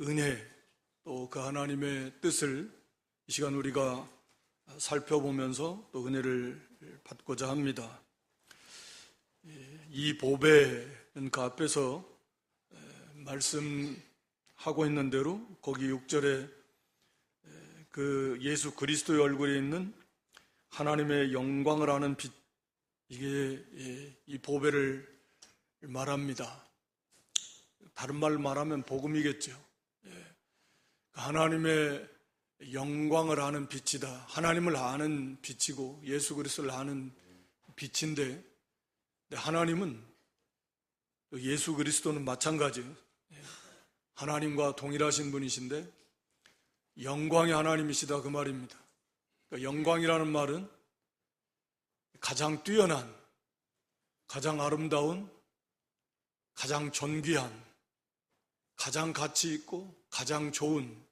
은혜, 또 그 하나님의 뜻을 이 시간 우리가 살펴보면서 또 은혜를 받고자 합니다. 이 보배는 그 앞에서 말씀하고 있는 대로 거기 6절에 그 예수 그리스도의 얼굴에 있는 하나님의 영광을 아는 빛, 이게 이 보배를 말합니다. 다른 말로 말하면 복음이겠죠. 하나님의 영광을 아는 빛이다. 하나님을 아는 빛이고 예수 그리스도를 아는 빛인데, 하나님은 예수 그리스도는 마찬가지예요. 하나님과 동일하신 분이신데 영광의 하나님이시다, 그 말입니다. 그러니까 영광이라는 말은 가장 뛰어난, 가장 아름다운, 가장 존귀한, 가장 가치 있고 가장 좋은,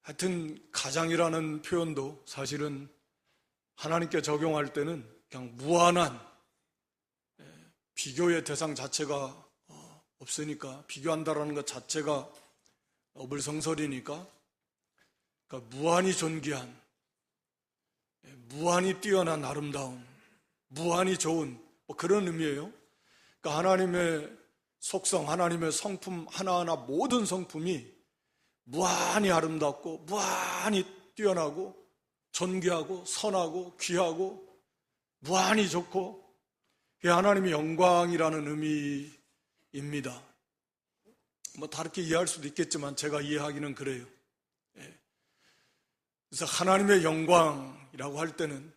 하여튼 가장이라는 표현도 사실은 하나님께 적용할 때는 그냥 무한한, 비교의 대상 자체가 없으니까, 비교한다라는 것 자체가 어불성설이니까, 그러니까 무한히 존귀한, 무한히 뛰어난 아름다움, 무한히 좋은, 그런 의미예요. 그러니까 하나님의 속성, 하나님의 성품 하나하나, 모든 성품이 무한히 아름답고 무한히 뛰어나고 존귀하고 선하고 귀하고 무한히 좋고, 그게 하나님의 영광이라는 의미입니다. 다르게 이해할 수도 있겠지만 제가 이해하기는 그래요. 그래서 하나님의 영광이라고 할 때는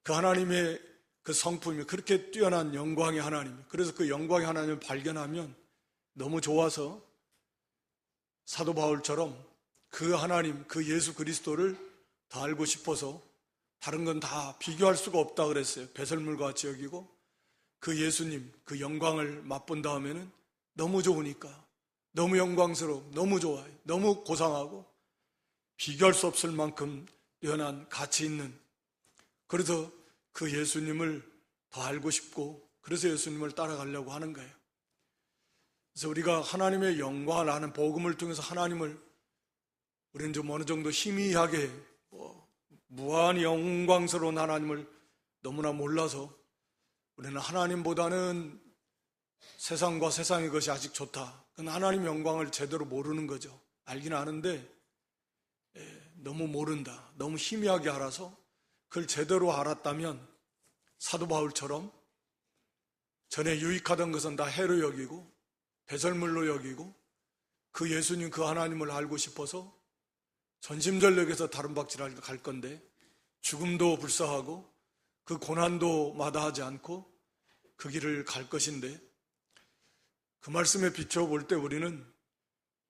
그 하나님의 그 성품이 그렇게 뛰어난 영광의 하나님, 그래서 그 영광의 하나님을 발견하면 너무 좋아서 사도 바울처럼 그 하나님, 그 예수 그리스도를 더 알고 싶어서 다른 건 다 비교할 수가 없다 그랬어요. 배설물과 같이 여기고, 그 예수님, 그 영광을 맛본 다음에는 너무 좋으니까, 너무 영광스러워, 너무 좋아요, 너무 고상하고 비교할 수 없을 만큼 뛰어난 가치 있는, 그래서 그 예수님을 더 알고 싶고, 그래서 예수님을 따라가려고 하는 거예요. 그래서 우리가 하나님의 영광을 아는 복음을 통해서 하나님을 우리는 좀 어느 정도 희미하게, 무한히 영광스러운 하나님을 너무나 몰라서 우리는 하나님보다는 세상과 세상의 것이 아직 좋다, 그건 하나님의 영광을 제대로 모르는 거죠. 알긴 아는데 너무 모른다, 너무 희미하게 알아서, 그걸 제대로 알았다면 사도 바울처럼 전에 유익하던 것은 다 해로 여기고 배설물로 여기고, 그 예수님, 그 하나님을 알고 싶어서 전심전력에서 다른 박질을 갈 건데, 죽음도 불사하고 그 고난도 마다하지 않고 그 길을 갈 것인데, 그 말씀에 비춰볼 때 우리는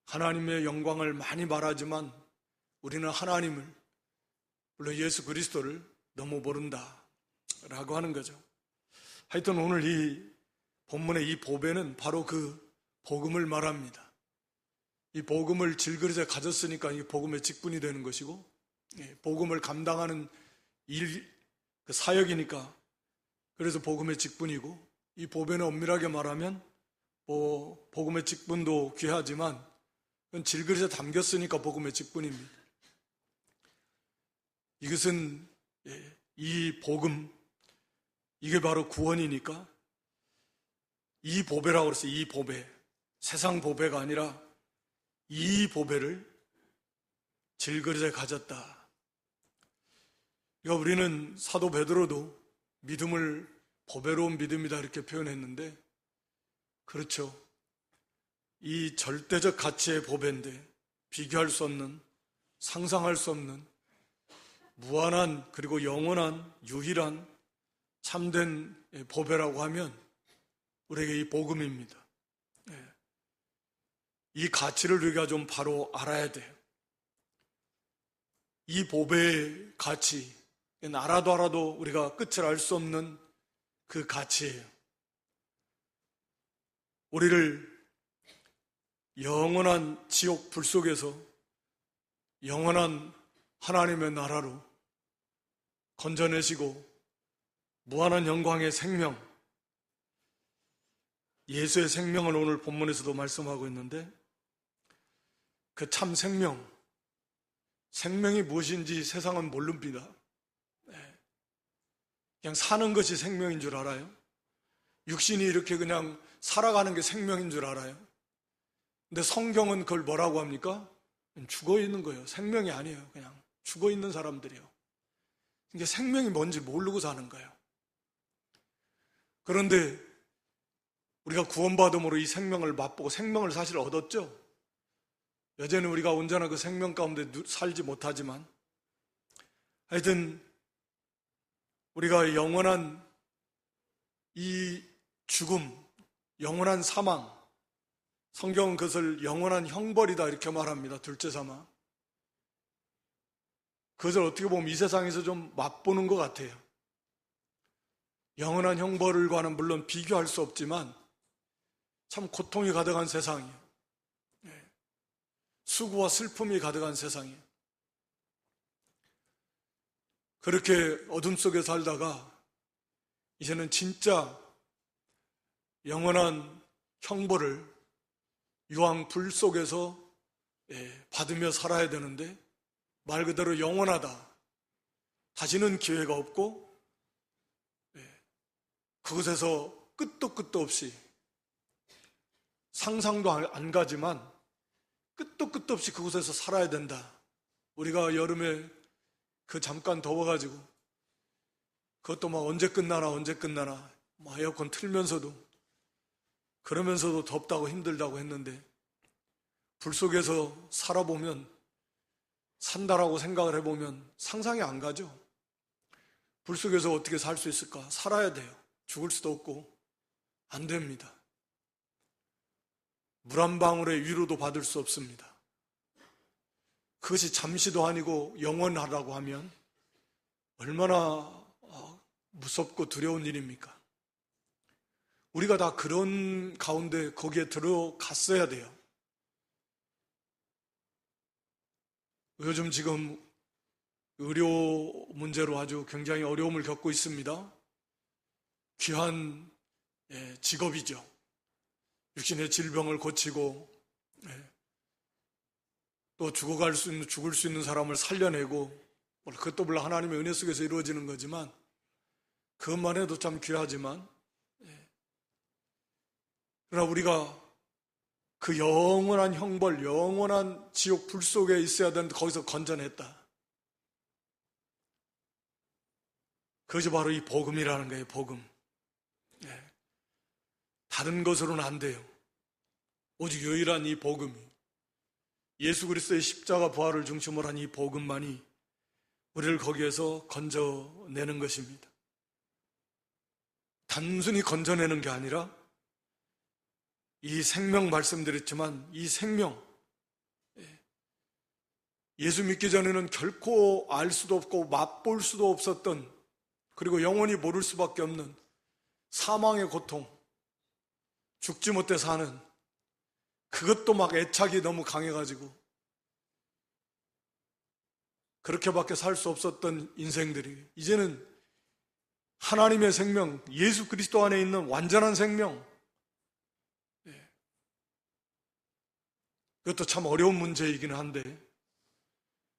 하나님의 영광을 많이 말하지만 우리는 하나님을, 물론 예수 그리스도를 너무 모른다 라고 하는 거죠. 하여튼 오늘 이 본문의 이 보배는 바로 그 복음을 말합니다. 이 복음을 질그릇에 가졌으니까 이 복음의 직분이 되는 것이고, 복음을 감당하는 일, 그 사역이니까 그래서 복음의 직분이고, 이 보배는 엄밀하게 말하면 복음의 직분도 귀하지만 그건 질그릇에 담겼으니까 복음의 직분입니다. 이것은 이 복음, 이게 바로 구원이니까 이 보배라고 그랬어요. 이 보배, 세상 보배가 아니라 이 보배를 질그릇에 가졌다. 그러니까 우리는 사도 베드로도 믿음을 보배로운 믿음이다 이렇게 표현했는데, 그렇죠. 이 절대적 가치의 보배인데, 비교할 수 없는, 상상할 수 없는 무한한, 그리고 영원한, 유일한 참된 보배라고 하면 우리에게 이 복음입니다. 이 가치를 우리가 좀 바로 알아야 돼요. 이 보배의 가치, 알아도 우리가 끝을 알 수 없는 그 가치예요. 우리를 영원한 지옥 불 속에서 영원한 하나님의 나라로 건져내시고 무한한 영광의 생명, 예수의 생명을 오늘 본문에서도 말씀하고 있는데, 그 참 생명이 무엇인지 세상은 모릅니다. 그냥 사는 것이 생명인 줄 알아요. 육신이 이렇게 그냥 살아가는 게 생명인 줄 알아요. 근데 성경은 그걸 뭐라고 합니까? 죽어 있는 거예요. 생명이 아니에요. 그냥 죽어 있는 사람들이요. 이게 생명이 뭔지 모르고 사는 거예요. 그런데 우리가 구원받음으로 이 생명을 맛보고 생명을 사실 얻었죠. 여전히 우리가 온전한 그 생명 가운데 살지 못하지만 하여튼 우리가 영원한 이 죽음, 영원한 사망, 성경은 그것을 영원한 형벌이다 이렇게 말합니다. 둘째 삼아. 그것을 어떻게 보면 이 세상에서 좀 맛보는 것 같아요. 영원한 형벌과는 물론 비교할 수 없지만 참 고통이 가득한 세상이에요. 수고와 슬픔이 가득한 세상이에요. 그렇게 어둠 속에 살다가 이제는 진짜 영원한 형벌을 유황 불 속에서 받으며 살아야 되는데 말 그대로 영원하다. 다시는 기회가 없고 그곳에서 끝도 없이 상상도 안 가지만 끝도 없이 그곳에서 살아야 된다. 우리가 여름에 그 잠깐 더워가지고 그것도 막 언제 끝나나 막 에어컨 틀면서도 그러면서도 덥다고 힘들다고 했는데 불 속에서 살아보면 산다라고 생각을 해보면 상상이 안 가죠. 불 속에서 어떻게 살 수 있을까? 살아야 돼요. 죽을 수도 없고 안 됩니다. 물 한 방울의 위로도 받을 수 없습니다. 그것이 잠시도 아니고 영원하다고 하면 얼마나 무섭고 두려운 일입니까? 우리가 다 그런 가운데 거기에 들어갔어야 돼요. 요즘 지금 의료 문제로 아주 굉장히 어려움을 겪고 있습니다. 귀한 직업이죠. 육신의 질병을 고치고 또 죽을 수 있는 사람을 살려내고 그것도 물론 하나님의 은혜 속에서 이루어지는 거지만 그것만 해도 참 귀하지만 그러나 우리가 그 영원한 형벌, 영원한 지옥 불 속에 있어야 되는데 거기서 건져냈다. 그것이 바로 이 복음이라는 거예요. 복음. 다른 것으로는 안 돼요. 오직 유일한 이 복음이 예수 그리스도의 십자가 부활을 중심으로 한 이 복음만이 우리를 거기에서 건져내는 것입니다. 단순히 건져내는 게 아니라 이 생명 말씀드렸지만 이 생명 예수 믿기 전에는 결코 알 수도 없고 맛볼 수도 없었던 그리고 영원히 모를 수밖에 없는 사망의 고통, 죽지 못해 사는 그것도 막 애착이 너무 강해가지고 그렇게밖에 살 수 없었던 인생들이 이제는 하나님의 생명, 예수 그리스도 안에 있는 완전한 생명, 그것도 참 어려운 문제이기는 한데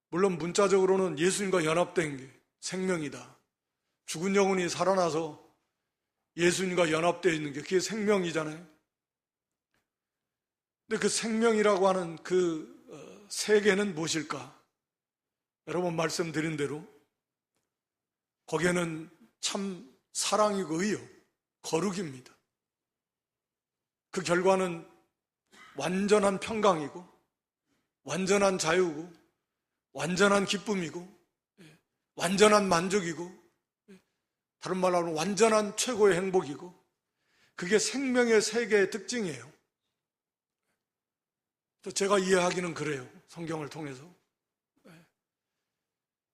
물론 문자적으로는 예수님과 연합된 게 생명이다. 죽은 영혼이 살아나서 예수님과 연합되어 있는 게 그게 생명이잖아요. 근데 그 생명이라고 하는 그 세계는 무엇일까? 여러분 말씀드린 대로 거기에는 참 사랑이고 의요, 거룩입니다. 그 결과는 완전한 평강이고 완전한 자유고 완전한 기쁨이고 완전한 만족이고 다른 말로 하면 완전한 최고의 행복이고 그게 생명의 세계의 특징이에요. 또 제가 이해하기는 그래요. 성경을 통해서.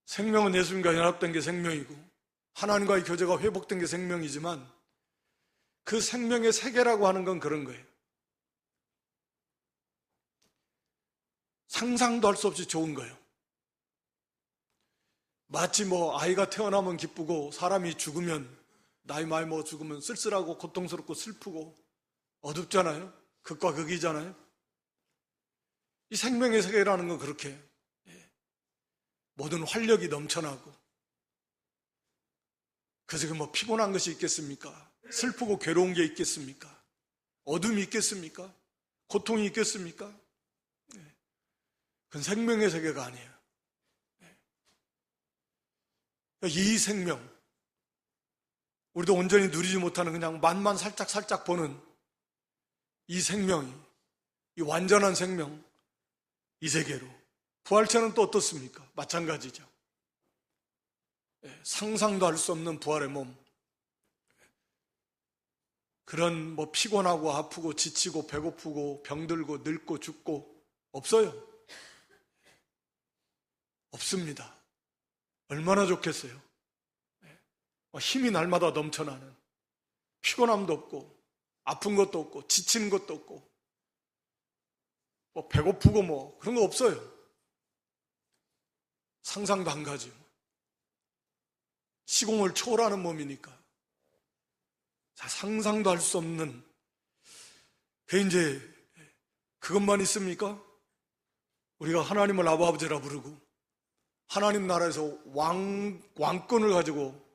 생명은 예수님과 연합된 게 생명이고 하나님과의 교제가 회복된 게 생명이지만 그 생명의 세계라고 하는 건 그런 거예요. 상상도 할 수 없이 좋은 거예요. 마치 아이가 태어나면 기쁘고 사람이 죽으면 나이 많이 먹어 죽으면 쓸쓸하고 고통스럽고 슬프고 어둡잖아요. 극과 극이잖아요. 이 생명의 세계라는 건 그렇게 모든 활력이 넘쳐나고, 그 속에 뭐 피곤한 것이 있겠습니까? 슬프고 괴로운 게 있겠습니까? 어둠이 있겠습니까? 고통이 있겠습니까? 그건 생명의 세계가 아니에요. 이 생명, 우리도 온전히 누리지 못하는 그냥 맛만 살짝 보는 이 생명이, 이 완전한 생명, 이 세계로, 부활체는 또 어떻습니까? 마찬가지죠. 상상도 할 수 없는 부활의 몸, 그런 뭐 피곤하고 아프고 지치고 배고프고 병들고 늙고 죽고 없어요. 없습니다. 얼마나 좋겠어요. 힘이 날마다 넘쳐나는, 피곤함도 없고 아픈 것도 없고 지치는 것도 없고 뭐 배고프고 뭐 그런 거 없어요. 상상도 안 가죠. 시공을 초월하는 몸이니까. 자, 상상도 할 수 없는, 이제 그것만 있습니까? 우리가 하나님을 아버지라 부르고 하나님 나라에서 왕권을 가지고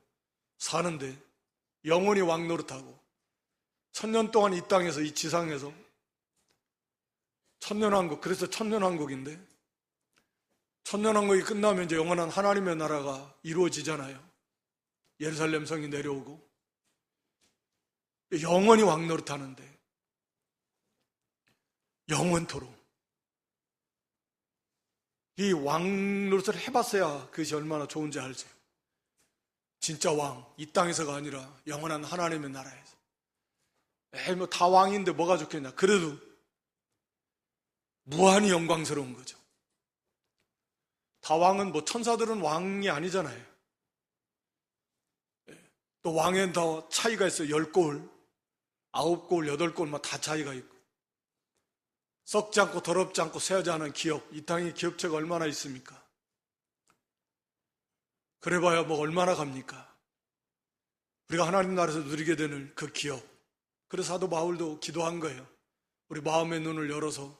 사는데, 영원히 왕 노릇하고 1000년 동안 이 땅에서, 이 지상에서 천년왕국, 그래서 천년왕국인데, 천년왕국이 끝나면 이제 영원한 하나님의 나라가 이루어지잖아요. 예루살렘 성이 내려오고 영원히 왕 노릇하는데, 영원토록 이 왕 노릇을 해봤어야 그것이 얼마나 좋은지 알죠. 진짜 왕, 이 땅에서가 아니라 영원한 하나님의 나라에서. 뭐 다 왕인데 뭐가 좋겠냐. 그래도 무한히 영광스러운 거죠. 다 왕은 뭐 천사들은 왕이 아니잖아요. 또 왕엔 더 차이가 있어요. 10고을, 9고을, 8고을 다 차이가 있고, 썩지 않고 더럽지 않고 쇠하지 않은 기업, 이 땅에 기업체가 얼마나 있습니까? 그래봐야 뭐 얼마나 갑니까? 우리가 하나님 나라에서 누리게 되는 그 기업. 그래서 사도 바울도 기도한 거예요. 우리 마음의 눈을 열어서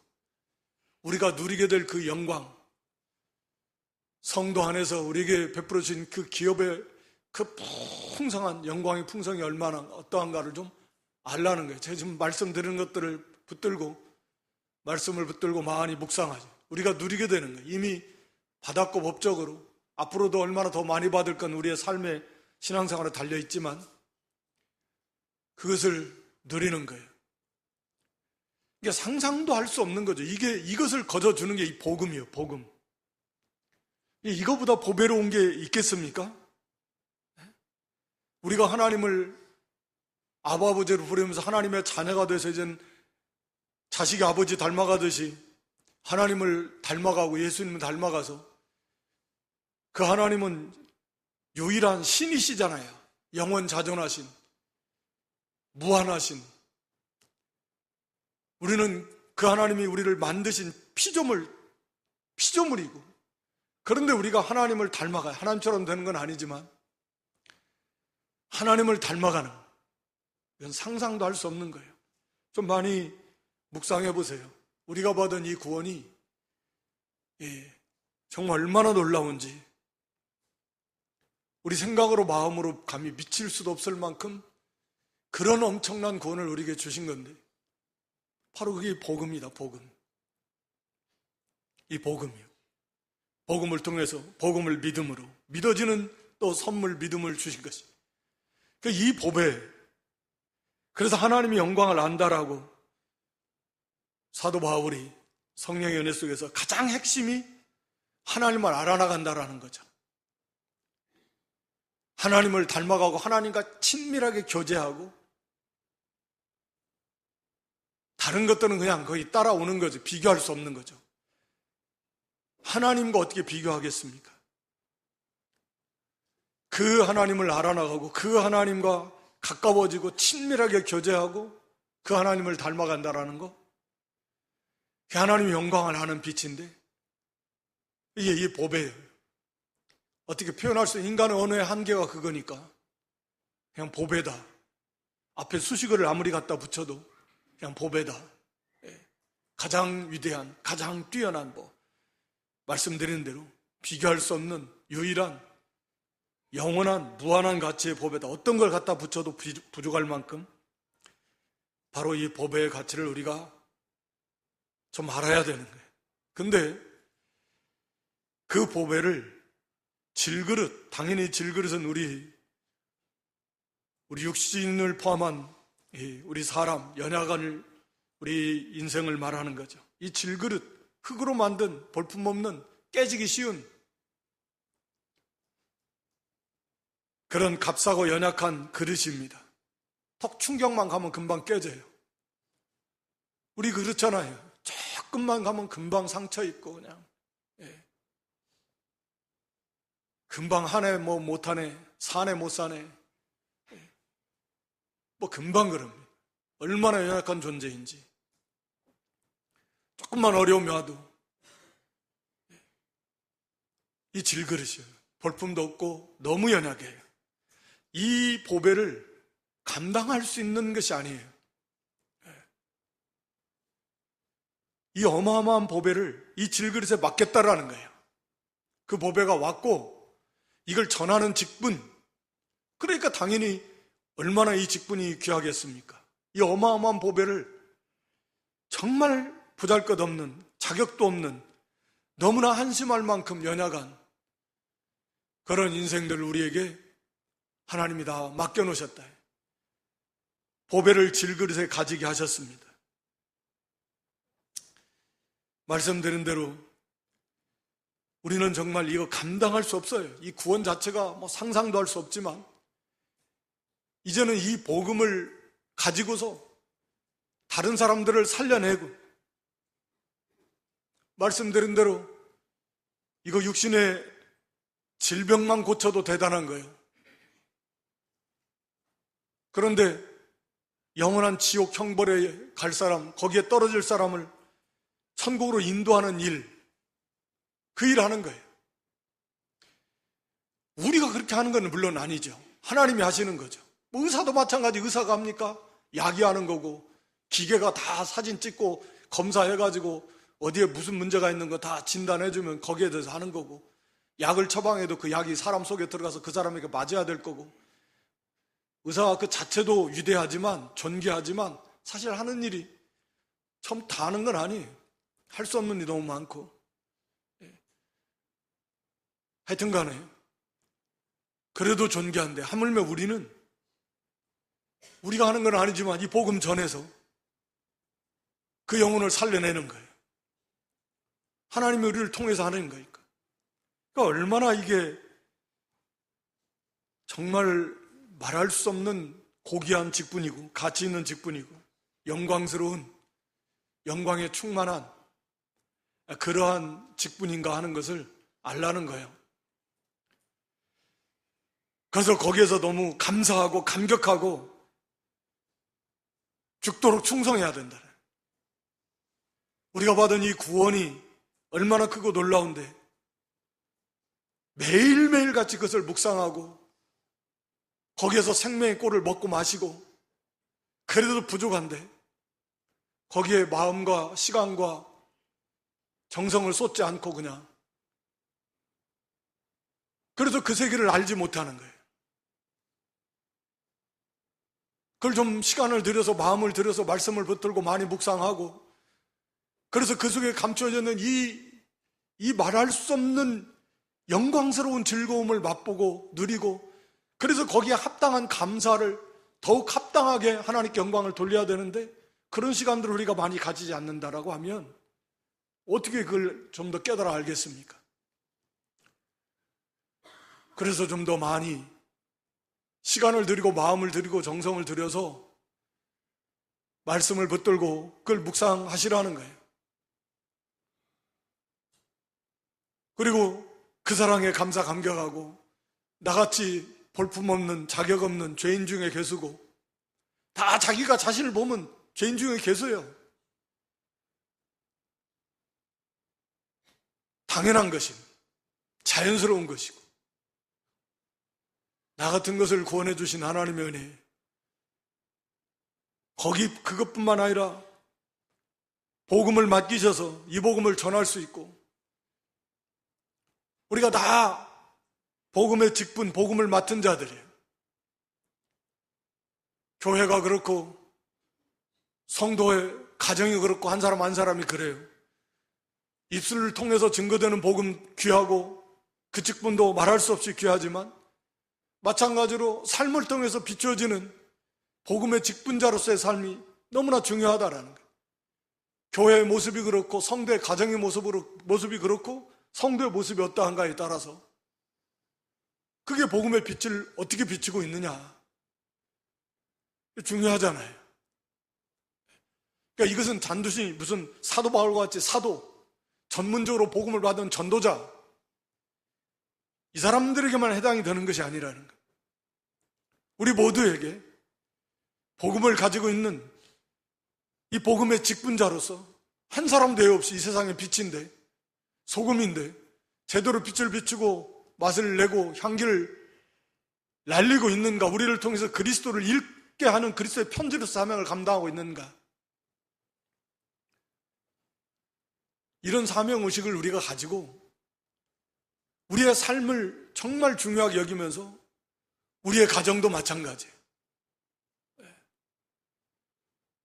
우리가 누리게 될 그 영광, 성도 안에서 우리에게 베풀어 주신 그 기업의 그 풍성한 영광의 풍성이 얼마나 어떠한가를 좀 알라는 거예요. 제가 지금 말씀드리는 것들을 말씀을 붙들고 많이 묵상하죠. 우리가 누리게 되는 거예요. 이미 받았고 법적으로, 앞으로도 얼마나 더 많이 받을 건 우리의 삶의 신앙생활에 달려있지만 그것을 누리는 거예요. 이게 상상도 할 수 없는 거죠. 이것을 거저주는 게 이 복음이에요. 복음. 이거보다 보배로운 게 있겠습니까? 우리가 하나님을 아버지로 부르면서 하나님의 자녀가 돼서 이젠 자식이 아버지 닮아가듯이 하나님을 닮아가고 예수님을 닮아가서, 그 하나님은 유일한 신이시잖아요. 영원자존하신, 무한하신. 우리는 그 하나님이 우리를 만드신 피조물이고, 그런데 우리가 하나님을 닮아가요. 하나님처럼 되는 건 아니지만 하나님을 닮아가는, 이건 상상도 할 수 없는 거예요. 좀 많이 묵상해 보세요. 우리가 받은 이 구원이 정말 얼마나 놀라운지, 우리 생각으로 마음으로 감히 미칠 수도 없을 만큼 그런 엄청난 구원을 우리에게 주신 건데, 바로 그게 복음이다. 복음. 이 복음이요. 복음을 통해서, 복음을 믿음으로 믿어지는 또 선물 믿음을 주신 것이, 이 보배. 그래서 하나님의 영광을 안다라고 사도 바울이 성령의 은혜 속에서 가장 핵심이 하나님을 알아나간다라는 거죠. 하나님을 닮아가고 하나님과 친밀하게 교제하고, 다른 것들은 그냥 거의 따라오는 거죠. 비교할 수 없는 거죠. 하나님과 어떻게 비교하겠습니까? 그 하나님을 알아나가고 그 하나님과 가까워지고 친밀하게 교제하고 그 하나님을 닮아간다라는 거, 그 하나님의 영광을 아는 빛인데, 이게 보배예요. 어떻게 표현할 수, 인간의 언어의 한계가 그거니까 그냥 보배다. 앞에 수식어를 아무리 갖다 붙여도 그냥 보배다. 가장 위대한, 가장 뛰어난 말씀드린 대로 비교할 수 없는 유일한 영원한 무한한 가치의 법에다 어떤 걸 갖다 붙여도 부족할 만큼 바로 이 법의 가치를 우리가 좀 알아야 되는 거예요. 근데 그 법회를 질그릇, 당연히 질그릇은 우리 육신을 포함한 우리 사람, 연약한 우리 인생을 말하는 거죠. 이 질그릇, 흙으로 만든 볼품없는 깨지기 쉬운 그런 값싸고 연약한 그릇입니다. 턱 충격만 가면 금방 깨져요. 우리 그렇잖아요. 조금만 가면 금방 상처 있고 그냥 금방 하네 못하네, 사네 못 사네, 금방 그럽니다. 얼마나 연약한 존재인지. 조금만 어려움이 와도 이 질그릇이에요. 볼품도 없고 너무 연약해요. 이 보배를 감당할 수 있는 것이 아니에요. 이 어마어마한 보배를 이 질그릇에 맡겼다라는 거예요. 그 보배가 왔고 이걸 전하는 직분, 그러니까 당연히 얼마나 이 직분이 귀하겠습니까? 이 어마어마한 보배를 정말 보잘것없는, 자격도 없는, 너무나 한심할 만큼 연약한 그런 인생들을 우리에게 하나님이 다 맡겨놓으셨다. 보배를 질그릇에 가지게 하셨습니다. 말씀드린 대로 우리는 정말 이거 감당할 수 없어요. 이 구원 자체가 상상도 할 수 없지만 이제는 이 복음을 가지고서 다른 사람들을 살려내고, 말씀드린 대로 이거 육신의 질병만 고쳐도 대단한 거예요. 그런데 영원한 지옥 형벌에 갈 사람, 거기에 떨어질 사람을 천국으로 인도하는 일, 그 일 하는 거예요. 우리가 그렇게 하는 건 물론 아니죠. 하나님이 하시는 거죠. 의사도 마찬가지. 의사가 합니까? 약이하는 거고, 기계가 다 사진 찍고 검사해가지고 어디에 무슨 문제가 있는 거 다 진단해주면 거기에 대해서 하는 거고, 약을 처방해도 그 약이 사람 속에 들어가서 그 사람에게 맞아야 될 거고, 의사 그 자체도 위대하지만, 존귀하지만 사실 하는 일이 처음 다 하는 건 아니에요. 할 수 없는 일이 너무 많고. 하여튼 간에 그래도 존귀한데, 하물며 우리가 하는 건 아니지만 이 복음 전해서 그 영혼을 살려내는 거예요. 하나님이 우리를 통해서 하는 거니까. 그러니까 얼마나 이게 정말 말할 수 없는 고귀한 직분이고 가치 있는 직분이고 영광스러운, 영광에 충만한 그러한 직분인가 하는 것을 알라는 거예요. 그래서 거기에서 너무 감사하고 감격하고 죽도록 충성해야 된다. 우리가 받은 이 구원이 얼마나 크고 놀라운데 매일매일 같이 그것을 묵상하고 거기에서 생명의 꼴을 먹고 마시고, 그래도 부족한데 거기에 마음과 시간과 정성을 쏟지 않고 그냥, 그래서 그 세계를 알지 못하는 거예요. 그걸 좀 시간을 들여서, 마음을 들여서 말씀을 붙들고 많이 묵상하고, 그래서 그 속에 감춰져 있는 이 말할 수 없는 영광스러운 즐거움을 맛보고 누리고, 그래서 거기에 합당한 감사를 더욱 합당하게 하나님께 영광을 돌려야 되는데, 그런 시간들을 우리가 많이 가지지 않는다라고 하면 어떻게 그걸 좀 더 깨달아 알겠습니까? 그래서 좀 더 많이 시간을 들이고 마음을 들이고 정성을 들여서 말씀을 붙들고 그걸 묵상하시라는 거예요. 그리고 그 사랑에 감사 감격하고, 나같이 볼품없는 자격 없는 죄인 중에 괴수고, 다 자기가 자신을 보면 죄인 중에 괴수예요. 당연한 것입니다. 자연스러운 것이고, 나 같은 것을 구원해 주신 하나님의 은혜, 그것뿐만 아니라 복음을 맡기셔서 이 복음을 전할 수 있고, 우리가 다 복음의 직분, 복음을 맡은 자들이에요. 교회가 그렇고 성도의 가정이 그렇고 한 사람 한 사람이 그래요. 입술을 통해서 증거되는 복음 귀하고 그 직분도 말할 수 없이 귀하지만, 마찬가지로 삶을 통해서 비춰지는 복음의 직분자로서의 삶이 너무나 중요하다라는 거예요. 교회의 모습이 그렇고 성도의 가정의 모습이 그렇고 성도의 모습이 어떠한가에 따라서 그게 복음의 빛을 어떻게 비추고 있느냐, 중요하잖아요. 그러니까 이것은 단순히 무슨 사도 바울과 같이 전문적으로 복음을 받은 전도자, 이 사람들에게만 해당이 되는 것이 아니라는 거예요. 우리 모두에게 복음을 가지고 있는 이 복음의 직분자로서 한 사람도 애 없이 이 세상의 빛인데, 소금인데 제대로 빛을 비추고 맛을 내고 향기를 날리고 있는가, 우리를 통해서 그리스도를 읽게 하는 그리스도의 편지로서 사명을 감당하고 있는가, 이런 사명의식을 우리가 가지고 우리의 삶을 정말 중요하게 여기면서 우리의 가정도 마찬가지예요.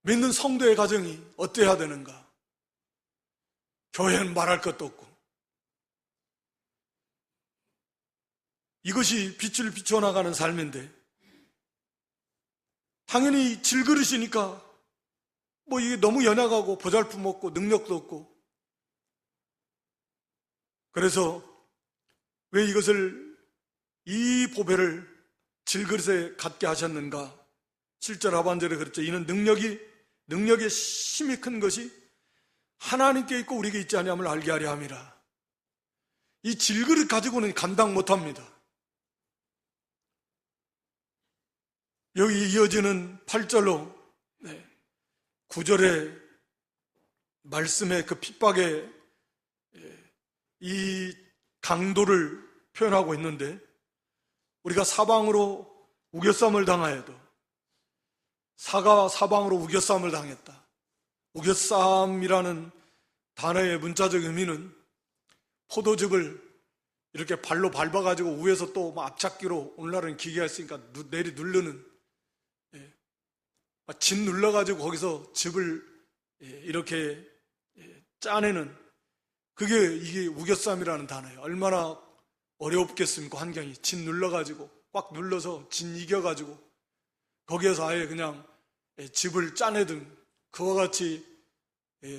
믿는 성도의 가정이 어때야 되는가? 교회는 말할 것도 없고, 이것이 빛을 비춰나가는 삶인데, 당연히 질그릇이니까 이게 너무 연약하고 보잘품 없고 능력도 없고, 그래서 왜 이 보배를 질그릇에 갖게 하셨는가? 7절 하반절에 그랬죠. 이는 능력의 힘이 큰 것이 하나님께 있고 우리에게 있지 아니함을 알게 하려 함이라. 이 질그릇 가지고는 감당 못합니다. 여기 이어지는 8절로 9절의 말씀의 그 핍박의 이 강도를 표현하고 있는데, 우리가 사방으로 우겨쌈을 당하여도, 사가 사방으로 우겨쌈을 당했다. 우겨쌈이라는 단어의 문자적 의미는 포도즙을 이렇게 발로 밟아가지고 위에서 또 앞잡기로, 오늘날은 기계가 있으니까 내리 누르는, 진 눌러가지고 거기서 즙을 이렇게 짜내는, 이게 우겨쌈이라는 단어예요. 얼마나 어렵겠습니까? 환경이 진 눌러가지고 꽉 눌러서 진 이겨가지고 거기에서 아예 그냥 즙을 짜내든 그와 같이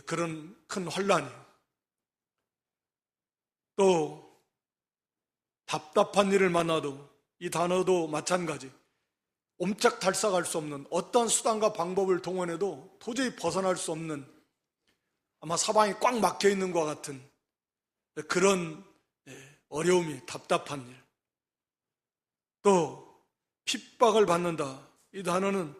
그런 큰 환란이에요. 또 답답한 일을 만나도, 이 단어도 마찬가지, 옴짝달싹할 수 없는, 어떤 수단과 방법을 동원해도 도저히 벗어날 수 없는, 아마 사방이 꽉 막혀 있는 것과 같은 그런 어려움이, 답답한 일. 또 핍박을 받는다. 이 단어는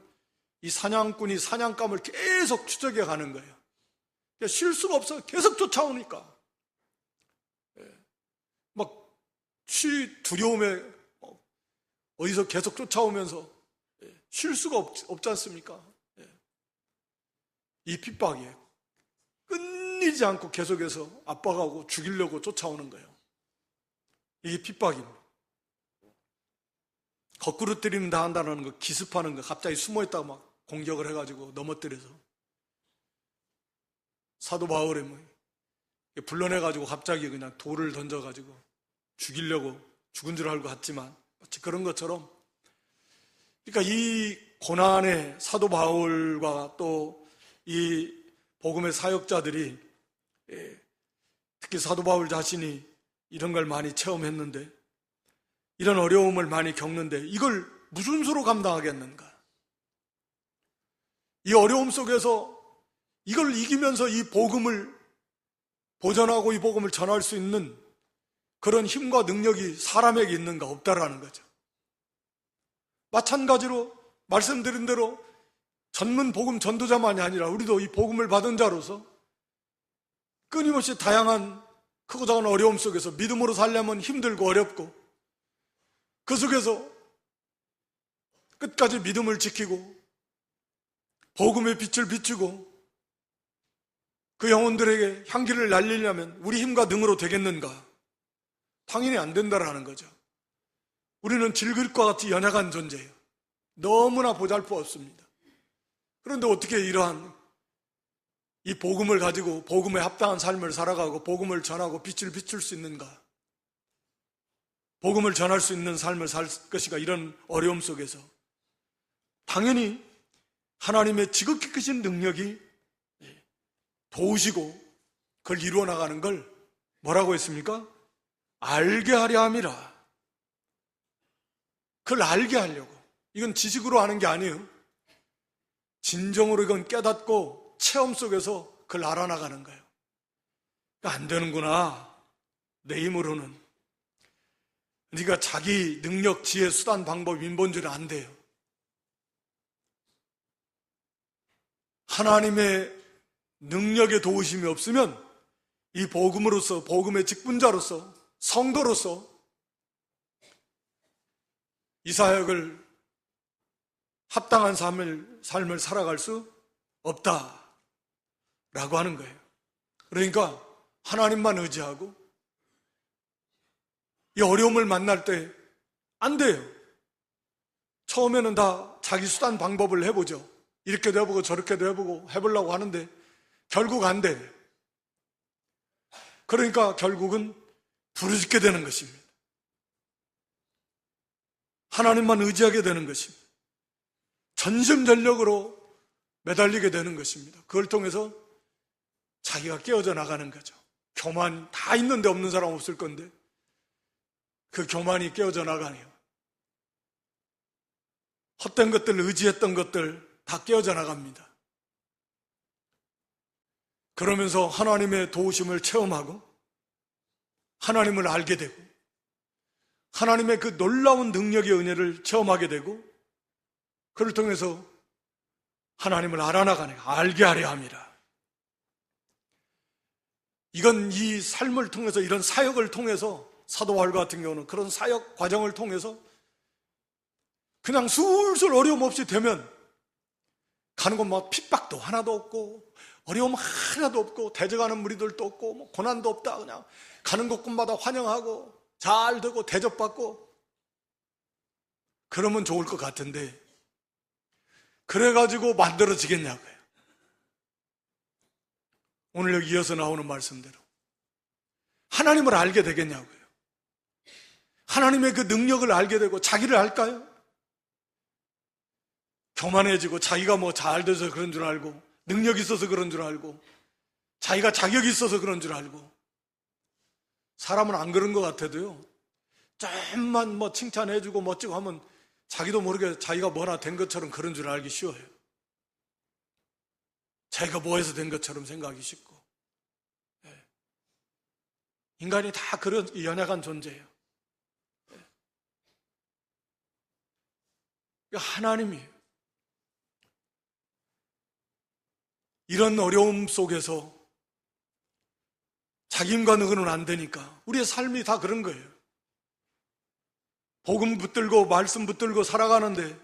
이 사냥꾼이 사냥감을 계속 추적해 가는 거예요. 쉴 수가 없어요. 계속 쫓아오니까. 두려움에 어디서 계속 쫓아오면서 쉴 수가 없지 않습니까? 이 핍박이에요. 끊이지 않고 계속해서 압박하고 죽이려고 쫓아오는 거예요. 이게 핍박입니다. 거꾸로 때리면 다 한다는 거, 기습하는 거, 갑자기 숨어있다가 막 공격을 해가지고 넘어뜨려서, 사도 바울이 불러내가지고 갑자기 그냥 돌을 던져가지고 죽이려고 죽은 줄 알고 갔지만, 마치 그런 것처럼, 그러니까 이 고난의 사도 바울과 또 이 복음의 사역자들이, 특히 사도 바울 자신이 이런 걸 많이 체험했는데, 이런 어려움을 많이 겪는데 이걸 무슨 수로 감당하겠는가? 이 어려움 속에서 이걸 이기면서 이 복음을 보전하고 이 복음을 전할 수 있는 그런 힘과 능력이 사람에게 있는가? 없다라는 거죠. 마찬가지로 말씀드린 대로 전문 복음 전도자만이 아니라 우리도 이 복음을 받은 자로서 끊임없이 다양한 크고 작은 어려움 속에서 믿음으로 살려면 힘들고 어렵고, 그 속에서 끝까지 믿음을 지키고 복음의 빛을 비추고 그 영혼들에게 향기를 날리려면 우리 힘과 능으로 되겠는가? 당연히 안 된다라는 거죠. 우리는 질그릇과 같이 연약한 존재예요. 너무나 보잘것 없습니다. 그런데 어떻게 이러한 이 복음을 가지고 복음에 합당한 삶을 살아가고 복음을 전하고 빛을 비출 수 있는가? 복음을 전할 수 있는 삶을 살 것인가? 이런 어려움 속에서 당연히 하나님의 지극히 크신 능력이 도우시고 그걸 이루어 나가는 걸 뭐라고 했습니까? 알게 하려 함이라. 그걸 알게 하려고. 이건 지식으로 하는 게 아니에요. 진정으로 이건 깨닫고 체험 속에서 그걸 알아나가는 거예요. 안 되는구나. 내 힘으로는. 그러니까 자기 능력, 지혜, 수단, 방법, 인본주의는 안 돼요. 하나님의 능력의 도우심이 없으면 이 복음으로서, 복음의 직분자로서, 성도로서 이 사역을 합당한 삶을 살아갈 수 없다라고 하는 거예요. 그러니까 하나님만 의지하고 이 어려움을 만날 때 안 돼요. 처음에는 다 자기 수단 방법을 해보죠. 이렇게도 해보고 저렇게도 해보고 해보려고 하는데 결국 안 돼. 그러니까 결국은 부르짖게 되는 것입니다. 하나님만 의지하게 되는 것입니다. 전심전력으로 매달리게 되는 것입니다. 그걸 통해서 자기가 깨어져 나가는 거죠. 교만 다 있는데 없는 사람 없을 건데 그 교만이 깨어져 나가네요. 헛된 것들, 의지했던 것들 다 깨어져 나갑니다. 그러면서 하나님의 도우심을 체험하고 하나님을 알게 되고 하나님의 그 놀라운 능력의 은혜를 체험하게 되고 그를 통해서 하나님을 알아나가네, 알게 하려 함이라. 이건 이 삶을 통해서, 이런 사역을 통해서, 사도 바울 같은 경우는 그런 사역 과정을 통해서 그냥 술술 어려움 없이 되면 가는 곳 막 핍박도 하나도 없고 어려움 하나도 없고 대적하는 무리들도 없고 뭐 고난도 없다. 그냥 가는 곳곳마다 환영하고 잘 되고 대접받고 그러면 좋을 것 같은데 그래가지고 만들어지겠냐고요. 오늘 여기 이어서 나오는 말씀대로 하나님을 알게 되겠냐고요. 하나님의 그 능력을 알게 되고 자기를 알까요? 교만해지고 자기가 뭐 잘 돼서 그런 줄 알고 능력이 있어서 그런 줄 알고 자기가 자격이 있어서 그런 줄 알고 사람은 안 그런 것 같아도요 좀만 뭐 칭찬해주고 멋지고 하면 자기도 모르게 자기가 뭐나 된 것처럼 그런 줄 알기 쉬워요. 자기가 뭐해서 된 것처럼 생각하기 쉽고 인간이 다 그런 연약한 존재예요. 하나님이 이런 어려움 속에서 자기 힘과 능으로는 안 되니까 우리의 삶이 다 그런 거예요. 복음 붙들고 말씀 붙들고 살아가는데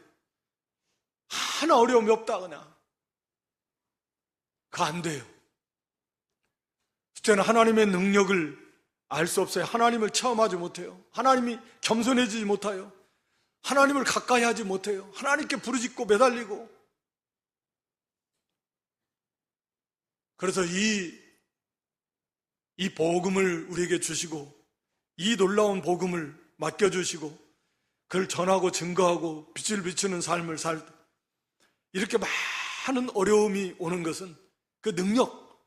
하나 어려움이 없다 그냥 그거 안 돼요. 첫째는 하나님의 능력을 알 수 없어요. 하나님을 체험하지 못해요. 하나님이 겸손해지지 못해요. 하나님을 가까이 하지 못해요. 하나님께 부르짖고 매달리고 그래서 이 복음을 우리에게 주시고 이 놀라운 복음을 맡겨주시고 그걸 전하고 증거하고 빛을 비추는 삶을 살 때 이렇게 많은 어려움이 오는 것은 그 능력,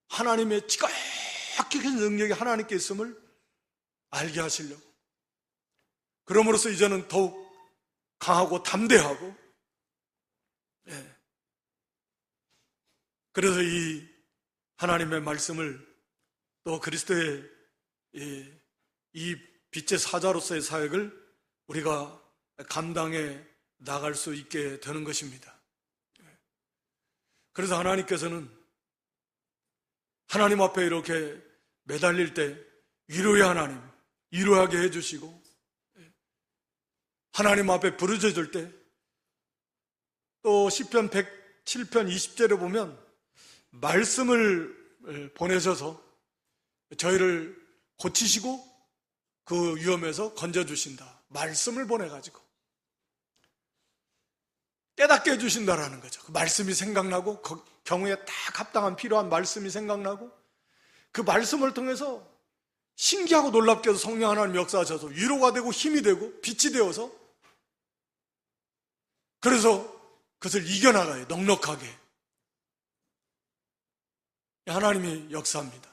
하나님의 지극히 큰 능력이 하나님께 있음을 알게 하시려고 그럼으로써 이제는 더욱 강하고 담대하고 그래서 이 하나님의 말씀을 또 그리스도의 이 빛의 사자로서의 사역을 우리가 감당해 나갈 수 있게 되는 것입니다. 그래서 하나님께서는 하나님 앞에 이렇게 매달릴 때 위로의 하나님, 위로하게 해주시고 하나님 앞에 부르짖을 때 또 시편 107편 20절에 보면 말씀을 보내셔서 저희를 고치시고 그 위험에서 건져주신다. 말씀을 보내가지고 깨닫게 해주신다라는 거죠. 그 말씀이 생각나고 그 경우에 딱 합당한 필요한 말씀이 생각나고 그 말씀을 통해서 신기하고 놀랍게도 성령 하나님 역사하셔서 위로가 되고 힘이 되고 빛이 되어서 그래서 그것을 이겨나가요. 넉넉하게. 하나님이 역사합니다.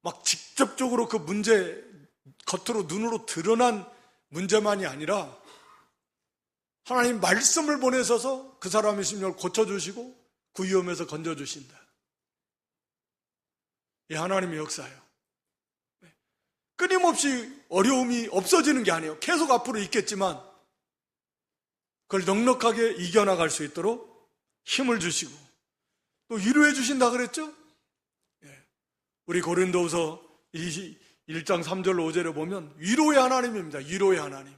막 직접적으로 그 문제 겉으로 눈으로 드러난 문제만이 아니라 하나님 말씀을 보내셔서 그 사람의 심령을 고쳐주시고 그 위험에서 건져주신다. 이 하나님의 역사예요. 끊임없이 어려움이 없어지는 게 아니에요. 계속 앞으로 있겠지만 그걸 넉넉하게 이겨나갈 수 있도록 힘을 주시고 또 위로해 주신다 그랬죠? 우리 고린도후서 1장 3절 5절에 보면 위로의 하나님입니다. 위로의 하나님.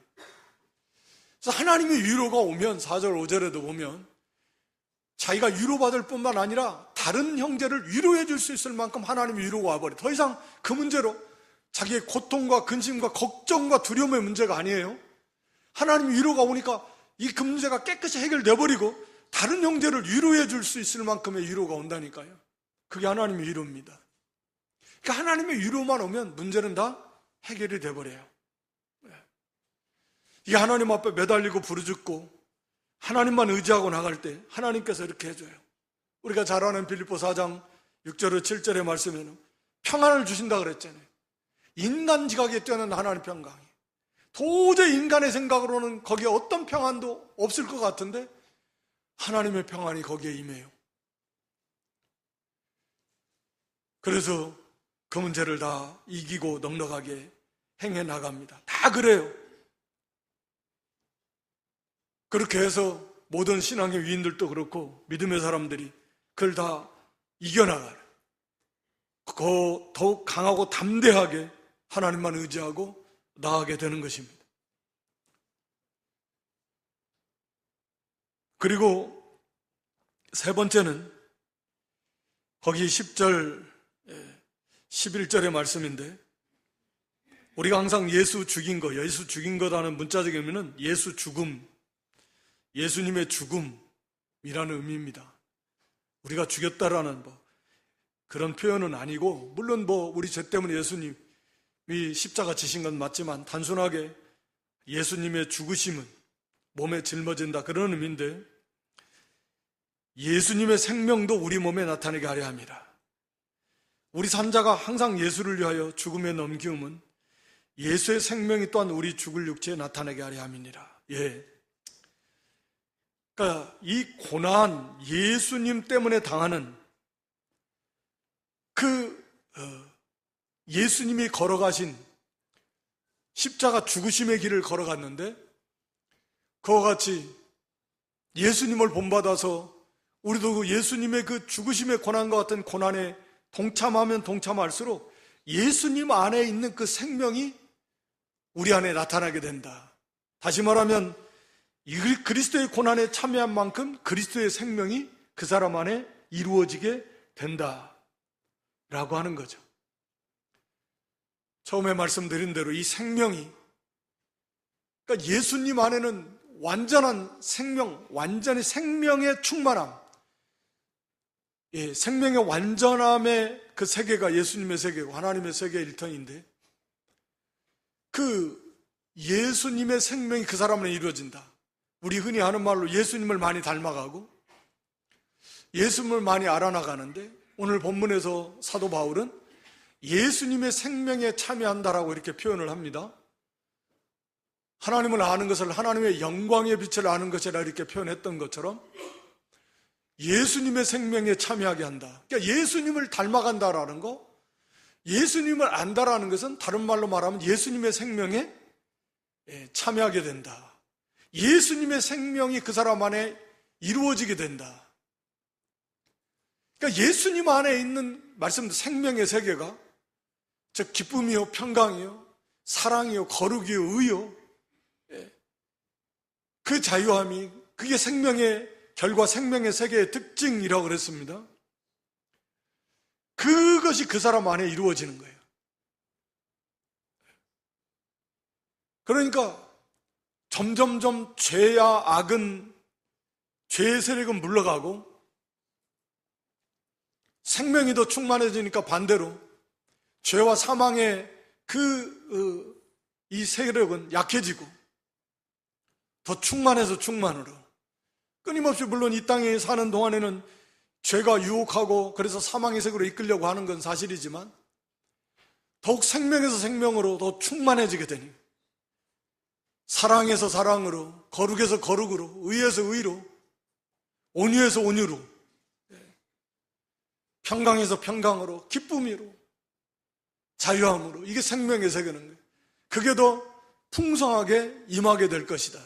그래서 하나님의 위로가 오면 4절 5절에도 보면 자기가 위로받을 뿐만 아니라 다른 형제를 위로해 줄 수 있을 만큼 하나님의 위로가 와버려요. 더 이상 그 문제로 자기의 고통과 근심과 걱정과 두려움의 문제가 아니에요. 하나님의 위로가 오니까 이 그 문제가 깨끗이 해결돼 버리고 다른 형제를 위로해 줄 수 있을 만큼의 위로가 온다니까요. 그게 하나님의 위로입니다. 그러니까 하나님의 위로만 오면 문제는 다 해결이 돼 버려요. 이게 하나님 앞에 매달리고 부르짖고 하나님만 의지하고 나갈 때 하나님께서 이렇게 해줘요. 우리가 잘 아는 빌립보 4장 6절에 7절의 말씀에는 평안을 주신다 그랬잖아요. 인간 지각에 뛰어난 하나님 평강이. 도저히 인간의 생각으로는 거기에 어떤 평안도 없을 것 같은데 하나님의 평안이 거기에 임해요. 그래서 그 문제를 다 이기고 넉넉하게 행해 나갑니다. 다 그래요. 그렇게 해서 모든 신앙의 위인들도 그렇고 믿음의 사람들이 그걸 다 이겨나가요. 더욱 강하고 담대하게 하나님만 의지하고 나아가게 되는 것입니다. 그리고 세 번째는 거기 10절 11절의 말씀인데 우리가 항상 예수 죽인 거라는 문자적인 의미는 예수 죽음, 예수님의 죽음이라는 의미입니다. 우리가 죽였다라는 그런 표현은 아니고 물론 우리 죄 때문에 예수님이 십자가 지신 건 맞지만 단순하게 예수님의 죽으심은 몸에 짊어진다 그런 의미인데 예수님의 생명도 우리 몸에 나타나게 하려 합니다. 우리 산자가 항상 예수를 위하여 죽음에 넘기움은 예수의 생명이 또한 우리 죽을 육체에 나타나게 하려 함이니라. 그러니까 이 고난, 예수님 때문에 당하는 예수님이 걸어가신 십자가 죽으심의 길을 걸어갔는데 그와 같이 예수님을 본받아서 우리도 그 예수님의 그 죽으심의 고난과 같은 고난에 동참하면 동참할수록 예수님 안에 있는 그 생명이 우리 안에 나타나게 된다. 다시 말하면 그리스도의 고난에 참여한 만큼 그리스도의 생명이 그 사람 안에 이루어지게 된다 라고 하는 거죠. 처음에 말씀드린 대로 이 생명이 그러니까 예수님 안에는 완전한 생명, 완전히 생명의 충만함, 생명의 완전함의 그 세계가 예수님의 세계고 하나님의 세계의 일터인데 그 예수님의 생명이 그 사람 안에 이루어진다. 우리 흔히 하는 말로 예수님을 많이 닮아가고 예수님을 많이 알아나가는데 오늘 본문에서 사도 바울은 예수님의 생명에 참여한다라고 이렇게 표현을 합니다. 하나님을 아는 것을 하나님의 영광의 빛을 아는 것이라 이렇게 표현했던 것처럼 예수님의 생명에 참여하게 한다. 그러니까 예수님을 닮아간다라는 거, 예수님을 안다라는 것은 다른 말로 말하면 예수님의 생명에 참여하게 된다. 예수님의 생명이 그 사람 안에 이루어지게 된다. 그러니까 예수님 안에 있는 말씀도 생명의 세계가 즉 기쁨이요, 평강이요, 사랑이요, 거룩이요, 의요, 그 자유함이 그게 생명의 결과 생명의 세계의 특징이라고 그랬습니다. 그것이 그 사람 안에 이루어지는 거예요. 그러니까 점점점 죄와 악은, 죄의 세력은 물러가고 생명이 더 충만해지니까 반대로 죄와 사망의 이 세력은 약해지고 더 충만해서 충만으로, 끊임없이 물론 이 땅에 사는 동안에는 죄가 유혹하고 그래서 사망의 세계로 이끌려고 하는 건 사실이지만 더욱 생명에서 생명으로 더 충만해지게 되니, 사랑에서 사랑으로, 거룩에서 거룩으로, 의에서 의로, 온유에서 온유로, 평강에서 평강으로, 기쁨으로, 자유함으로, 이게 생명의 세계는 거예요. 그게 더 풍성하게 임하게 될 것이다.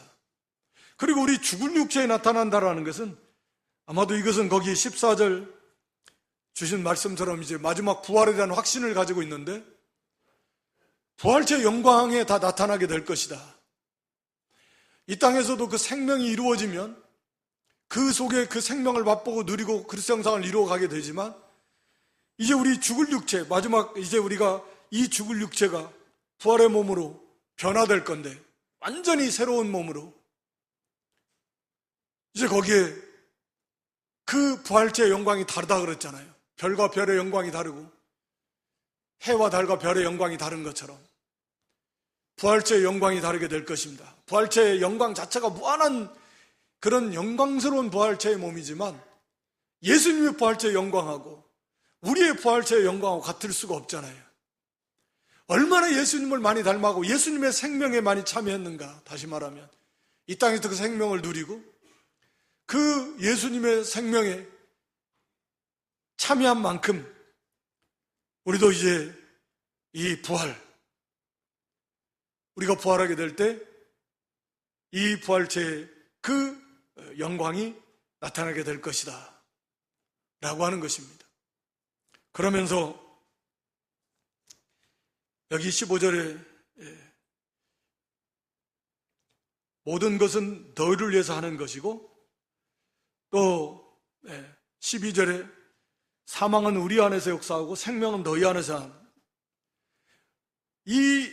그리고 우리 죽을 육체에 나타난다라는 것은, 아마도 이것은 거기 14절 주신 말씀처럼 이제 마지막 부활에 대한 확신을 가지고 있는데, 부활체의 영광에 다 나타나게 될 것이다. 이 땅에서도 그 생명이 이루어지면 그 속에 그 생명을 맛보고 누리고 그리스도 형상을 이루어가게 되지만, 이제 우리 죽을 육체, 마지막 이제 우리가 이 죽을 육체가 부활의 몸으로 변화될 건데, 완전히 새로운 몸으로, 이제 거기에 그 부활체의 영광이 다르다 그랬잖아요. 별과 별의 영광이 다르고 해와 달과 별의 영광이 다른 것처럼 부활체의 영광이 다르게 될 것입니다. 부활체의 영광 자체가 무한한 그런 영광스러운 부활체의 몸이지만, 예수님의 부활체의 영광하고 우리의 부활체의 영광하고 같을 수가 없잖아요. 얼마나 예수님을 많이 닮아가고 예수님의 생명에 많이 참여했는가. 다시 말하면 이 땅에서 그 생명을 누리고 그 예수님의 생명에 참여한 만큼 우리도 이제 이 우리가 부활하게 될 때 이 부활체의 그 영광이 나타나게 될 것이다 라고 하는 것입니다. 그러면서 여기 15절에 모든 것은 너희를 위해서 하는 것이고, 또 12절에 사망은 우리 안에서 역사하고 생명은 너희 안에서 하는, 이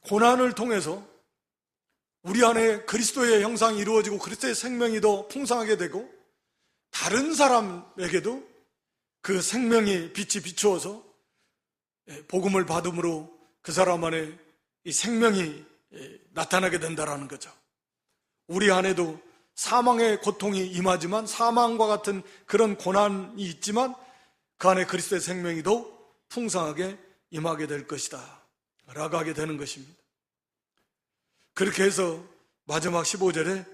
고난을 통해서 우리 안에 그리스도의 형상이 이루어지고 그리스도의 생명이 더 풍성하게 되고, 다른 사람에게도 그 생명의 빛이 비추어서 복음을 받음으로 그 사람 안에 이 생명이 나타나게 된다라는 거죠. 우리 안에도 사망의 고통이 임하지만, 사망과 같은 그런 고난이 있지만 그 안에 그리스도의 생명이 더 풍성하게 임하게 될 것이다 라고 하게 되는 것입니다. 그렇게 해서 마지막 15절에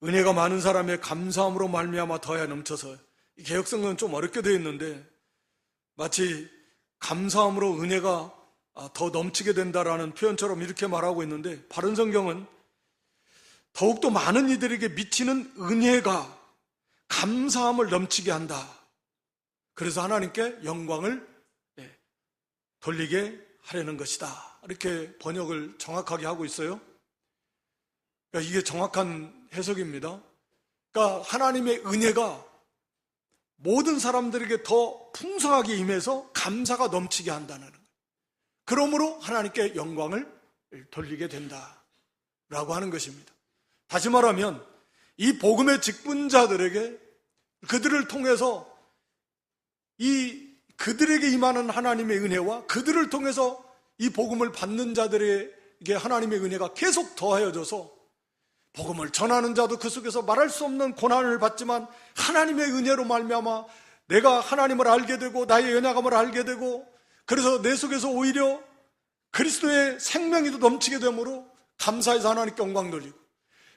은혜가 많은 사람의 감사함으로 말미암아 더하여 넘쳐서, 이 개역성은 좀 어렵게 되어 있는데 마치 감사함으로 은혜가 더 넘치게 된다라는 표현처럼 이렇게 말하고 있는데, 바른 성경은 더욱더 많은 이들에게 미치는 은혜가 감사함을 넘치게 한다. 그래서 하나님께 영광을 돌리게 하려는 것이다. 이렇게 번역을 정확하게 하고 있어요. 그러니까 이게 정확한 해석입니다. 그러니까 하나님의 은혜가 모든 사람들에게 더 풍성하게 임해서 감사가 넘치게 한다는 거예요. 그러므로 하나님께 영광을 돌리게 된다라고 하는 것입니다. 다시 말하면 이 복음의 직분자들에게, 그들을 통해서 그들에게 임하는 하나님의 은혜와 그들을 통해서 이 복음을 받는 자들에게 하나님의 은혜가 계속 더하여져서, 복음을 전하는 자도 그 속에서 말할 수 없는 고난을 받지만 하나님의 은혜로 말미암아 내가 하나님을 알게 되고 나의 연약함을 알게 되고, 그래서 내 속에서 오히려 그리스도의 생명이 더 넘치게 되므로 감사해서 하나님께 영광 돌리고,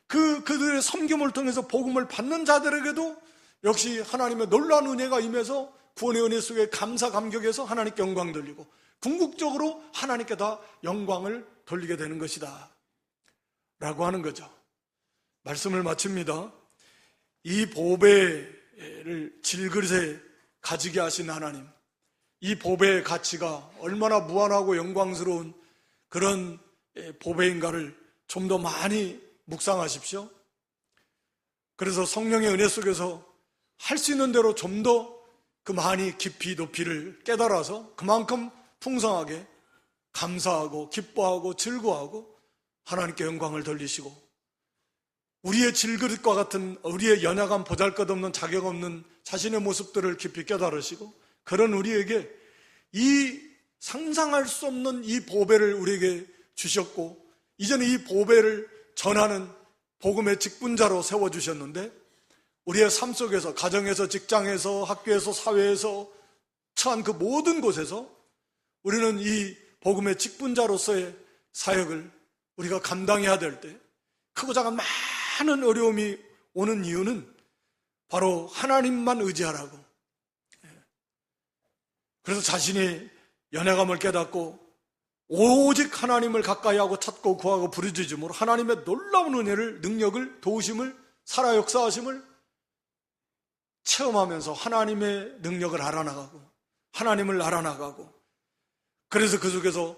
그들의 섬김을 통해서 복음을 받는 자들에게도 역시 하나님의 놀라운 은혜가 임해서 구원의 은혜 속에 감사 감격해서 하나님께 영광 돌리고, 궁극적으로 하나님께 다 영광을 돌리게 되는 것이다 라고 하는 거죠. 말씀을 마칩니다. 이 보배를 질그릇에 가지게 하신 하나님, 이 보배의 가치가 얼마나 무한하고 영광스러운 그런 보배인가를 좀 더 많이 묵상하십시오. 그래서 성령의 은혜 속에서 할 수 있는 대로 좀 더 그 많이 깊이 높이를 깨달아서 그만큼 풍성하게 감사하고 기뻐하고 즐거워하고 하나님께 영광을 돌리시고, 우리의 질그릇과 같은 우리의 연약한 보잘것없는 자격 없는 자신의 모습들을 깊이 깨달으시고, 그런 우리에게 이 상상할 수 없는 이 보배를 우리에게 주셨고, 이제는 이 보배를 전하는 복음의 직분자로 세워주셨는데, 우리의 삶 속에서, 가정에서, 직장에서, 학교에서, 사회에서, 처한 그 모든 곳에서 우리는 이 복음의 직분자로서의 사역을 우리가 감당해야 될 때, 크고 작은 많은 어려움이 오는 이유는 바로 하나님만 의지하라고. 그래서 자신이 연약함을 깨닫고 오직 하나님을 가까이 하고 찾고 구하고 부르짖음으로 하나님의 놀라운 은혜를, 능력을, 도우심을, 살아 역사하심을 체험하면서 하나님의 능력을 알아나가고 하나님을 알아나가고, 그래서 그 속에서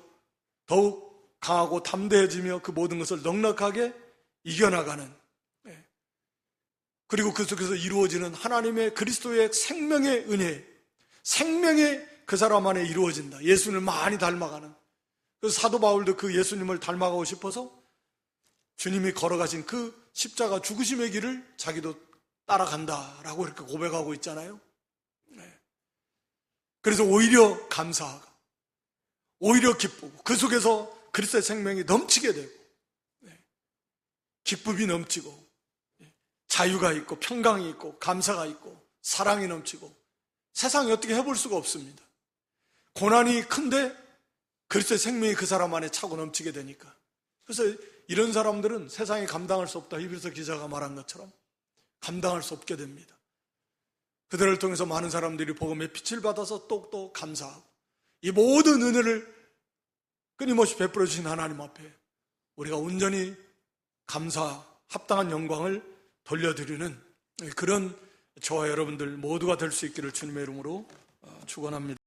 더욱 강하고 담대해지며 그 모든 것을 넉넉하게 이겨나가는, 그리고 그 속에서 이루어지는 하나님의 그리스도의 생명의 은혜, 생명의 그 사람 안에 이루어진다. 예수님을 많이 닮아가는. 그래서 사도 바울도 그 예수님을 닮아가고 싶어서 주님이 걸어가신 그 십자가 죽으심의 길을 자기도 따라간다라고 이렇게 고백하고 있잖아요. 그래서 오히려 감사하고 오히려 기쁘고, 그 속에서 그리스도의 생명이 넘치게 되고 기쁨이 넘치고 자유가 있고 평강이 있고 감사가 있고 사랑이 넘치고, 세상이 어떻게 해볼 수가 없습니다. 고난이 큰데 그리스도의 생명이 그 사람 안에 차고 넘치게 되니까. 그래서 이런 사람들은 세상이 감당할 수 없다, 히브리서 기자가 말한 것처럼 감당할 수 없게 됩니다. 그들을 통해서 많은 사람들이 복음의 빛을 받아서 또 감사하고, 이 모든 은혜를 끊임없이 베풀어 주신 하나님 앞에 우리가 온전히 감사, 합당한 영광을 돌려드리는 그런 저와 여러분들 모두가 될 수 있기를 주님의 이름으로 축원합니다.